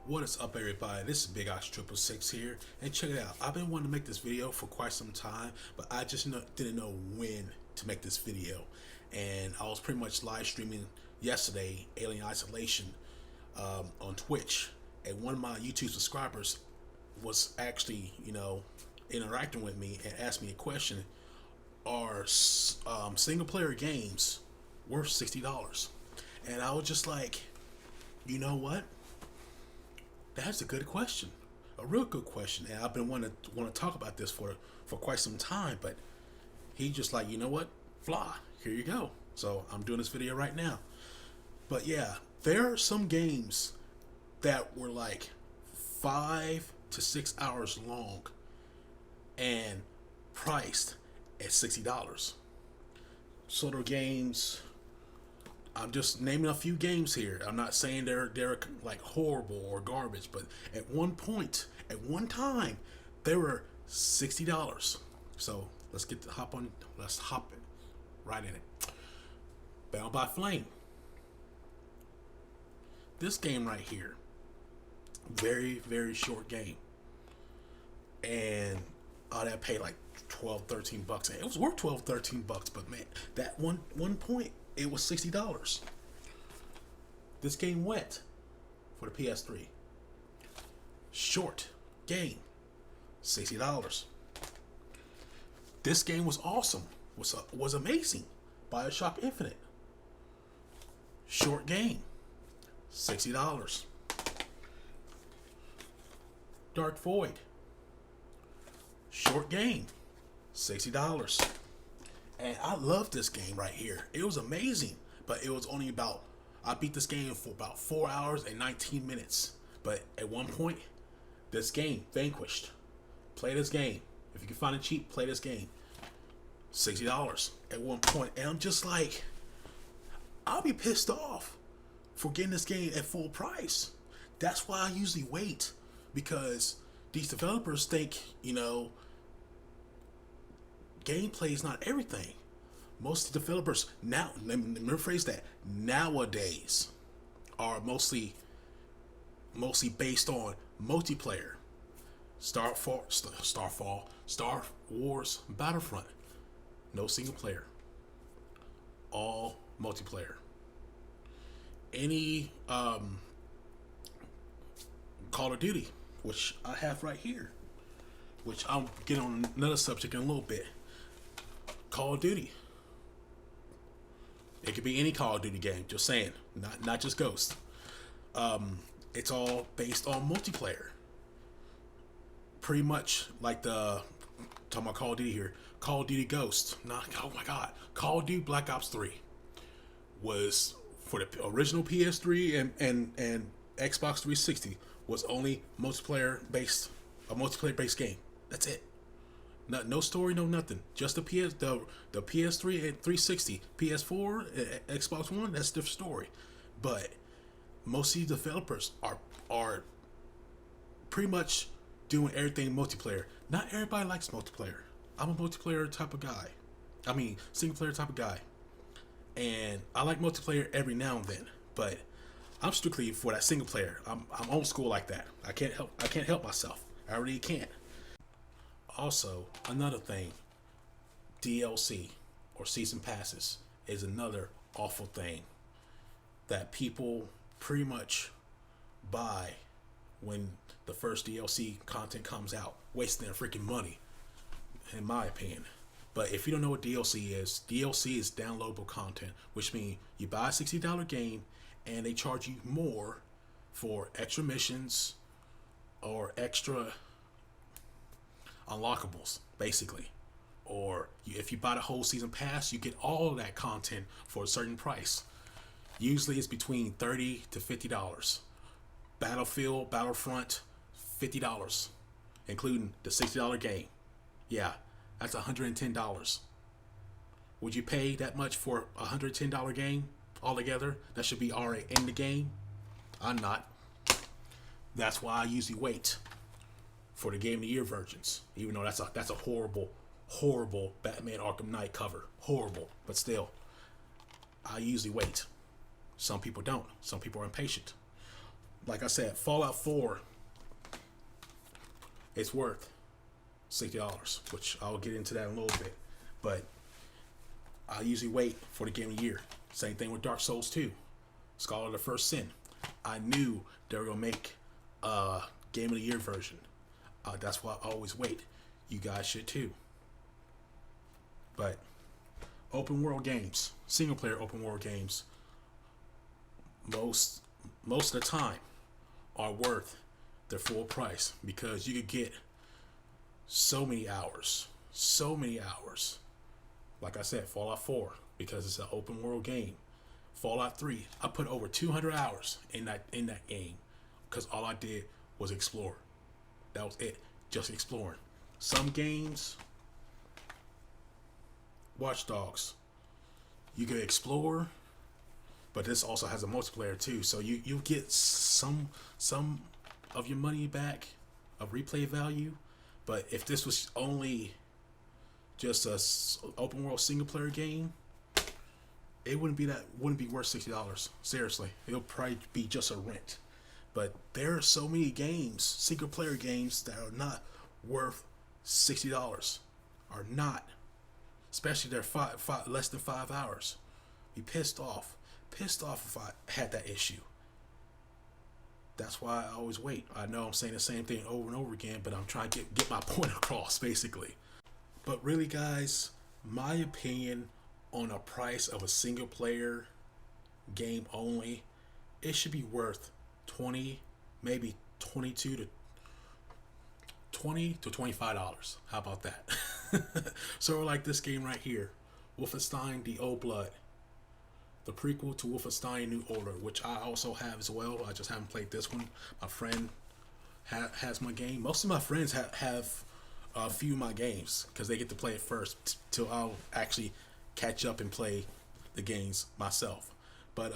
What is up, everybody? This is Big Ox 666 here, and check it out. I've been wanting to make this video for quite some time, but I just didn't know when to make this video. And I was pretty much live streaming yesterday, Alien Isolation, on Twitch, and one of my YouTube subscribers was actually, interacting with me and asked me a question: are single-player games worth $60? And I was just like, you know what? That's a good question, a real good question, and I've been wanting to talk about this for quite some time. But he just like, you know what, fly, here you go. So I'm doing this video right now. But yeah, there are some games that were like 5 to 6 hours long and priced at $60. So the games, I'm just naming a few games here. I'm not saying they're like horrible or garbage, but at one point, at one time, they were $60. So let's hop it right in it. Bound by Flame. This game right here, very, very short game. And I paid like 12, 13 bucks. And it was worth 12, 13 bucks, but man, that one point, it was $60. This game went for the PS3. Short game, $60. This game was awesome. Was amazing. BioShock Infinite. Short game, $60. Dark Void. Short game, $60. And I love this game right here. It was amazing, but it was only I beat this game for about 4 hours and 19 minutes. But at one point, this game, Vanquished. Play this game. If you can find it cheap, play this game. $60 at one point. And I'm just like, I'll be pissed off for getting this game at full price. That's why I usually wait, because these developers think, gameplay is not everything. Most developers now, let me rephrase that, nowadays are mostly based on multiplayer. Star Wars Battlefront, no single player, all multiplayer. Any Call of Duty, which I have right here, which I'll get on another subject in a little bit. Call of Duty. It could be any Call of Duty game, just saying, not just Ghost. It's all based on multiplayer. Pretty much like talking about Call of Duty here. Call of Duty Ghost. Oh my God. Call of Duty Black Ops 3 was for the original PS3 and Xbox 360 was only multiplayer based game. That's it. No story, no nothing. Just the PS3 and 360, PS4, Xbox One. That's the story. But most of these developers are pretty much doing everything multiplayer. Not everybody likes multiplayer. I'm a multiplayer type of guy. Single player type of guy. And I like multiplayer every now and then, but I'm strictly for that single player. I'm old school like that. I can't help myself. I really can't. Also, another thing, DLC or season passes is another awful thing that people pretty much buy when the first DLC content comes out, wasting their freaking money, in my opinion. But if you don't know what DLC is downloadable content, which means you buy a $60 game and they charge you more for extra missions or extra unlockables, basically. Or if you buy the whole season pass, you get all of that content for a certain price. Usually it's between $30 to $50. Battlefield, Battlefront, $50, including the $60 game. Yeah, that's $110. Would you pay that much for a $110 game altogether? That should be already in the game. I'm not. That's why I usually wait for the Game of the Year versions, even though that's a horrible Batman Arkham Knight cover. Horrible, but still, I usually wait. Some people don't. Some people are impatient. like I said, Fallout 4, it's worth $60, which I'll get into that in a little bit. But I usually wait for the game of the year. Same thing with Dark Souls 2, Scholar of the First Sin. I knew they were gonna make a game of the year version. That's why I always wait. You guys should too. But open world games, single player open world games, most of the time are worth their full price, because you could get so many hours. Like I said, Fallout 4, because it's an open world game. Fallout 3, I put over 200 hours in that game, because all I did was explore. That was it, just exploring. Some games, Watch Dogs, you can explore, but this also has a multiplayer too, so you get some of your money back of replay value. But if this was only just a open world single player game, it wouldn't be worth $60. Seriously, it'll probably be just a rent. But there are so many games, single player games, that are not worth $60. Are not, especially they're less than 5 hours. Be pissed off if I had that issue. That's why I always wait. I know I'm saying the same thing over and over again, but I'm trying to get my point across, basically. But really, guys, my opinion on a price of a single player game only, it should be worth 20, maybe 22 to $25. How about that? So like this game right here, Wolfenstein: The Old Blood, the prequel to Wolfenstein: New Order, which I also have as well. I just haven't played this one. My friend has my game. Most of my friends have a few of my games, because they get to play it first till I'll actually catch up and play the games myself. But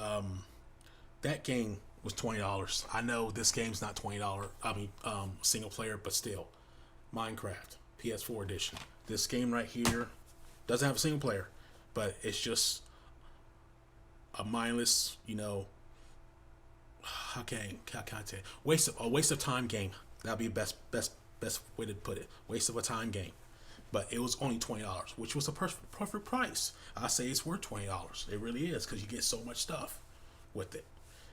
that game was $20. I know this game's not $20. I mean, single player, but still. Minecraft PS4 edition. This game right here doesn't have a single player, but it's just a mindless, how can I say, a waste of time game. That'd be the best way to put it. Waste of a time game. But it was only $20, which was a perfect price. I say it's worth $20. It really is, because you get so much stuff with it.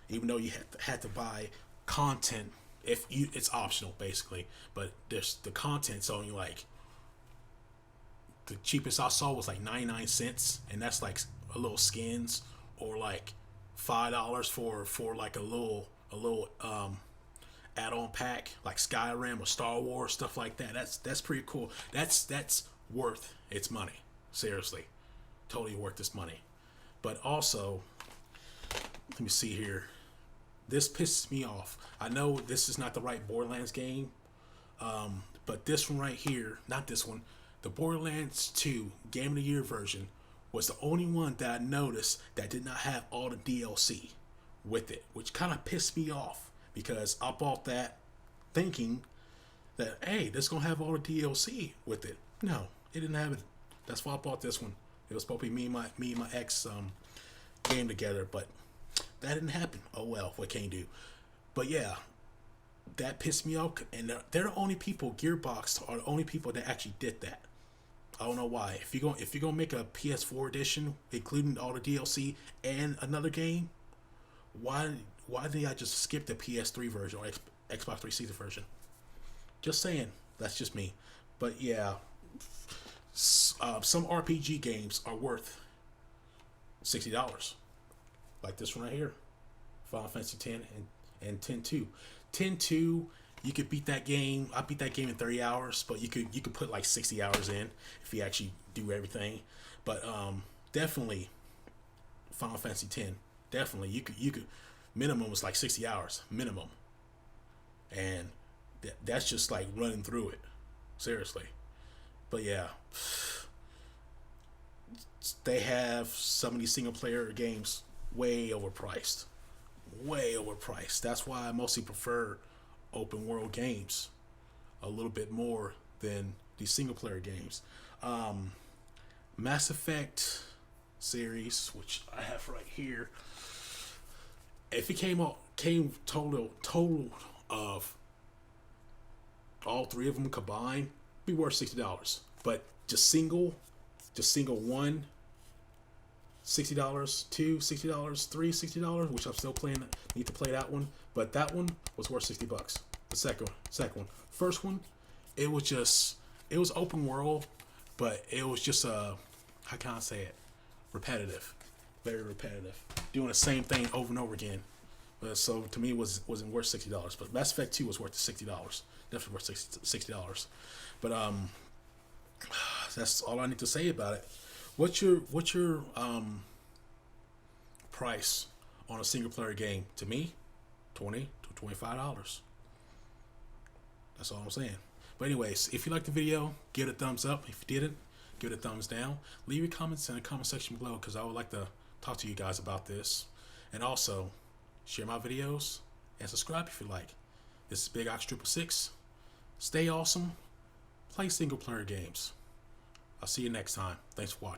Even though you had to buy content, it's optional basically. But there's the content's only like, the cheapest I saw was like 99 cents, and that's like a little skins, or like $5 for like a little add-on pack, like Skyrim or Star Wars, stuff like that. That's pretty cool. That's worth its money. Seriously, totally worth its money. But also, let me see here. This pisses me off. I know this is not the right Borderlands game, but this one right here, not this one, the Borderlands 2 Game of the Year version was the only one that I noticed that did not have all the DLC with it, which kind of pissed me off, because I bought that thinking that, hey, this is going to have all the DLC with it. No, it didn't have it. That's why I bought this one. It was supposed to be me and my ex game together, but that didn't happen. Oh well, what can you do? But yeah, that pissed me off, and they're the only people, Gearbox are the only people that actually did that. I don't know why. If you're gonna make a PS4 edition, including all the DLC and another game, why did I just skip the PS3 version or Xbox 360 version? Just saying. That's just me. But yeah, some RPG games are worth $60, like this one right here, Final Fantasy X and 10-2. 10-2, you could beat that game. I beat that game in 30 hours, but you could put like 60 hours in if you actually do everything. But definitely Final Fantasy X. Definitely you could minimum was like 60 hours minimum, and that's just like running through it. Seriously. But yeah, they have some of these single player games way overpriced. That's why I mostly prefer open world games a little bit more than these single player games. Mass Effect series, which I have right here, If it came total of all three of them combined, be worth $60. But just single one, $60, two, $60, three, $60, which I'm still playing. Need to play that one, but that one was worth $60. The second one, first one, it was open world, but it was just how can I say it? Repetitive, very repetitive, doing the same thing over and over again. So to me, wasn't worth $60. But Mass Effect 2 was worth $60. Definitely worth $60. But that's all I need to say about it. What's your price on a single player game? To me, $20 to $25. That's all I'm saying. But anyways, if you liked the video, give it a thumbs up. If you didn't, give it a thumbs down. Leave your comments in the comment section below, because I would like to talk to you guys about this. And also, share my videos and subscribe if you like. This is Big Ox 666. Stay awesome. Play single player games. I'll see you next time. Thanks for watching.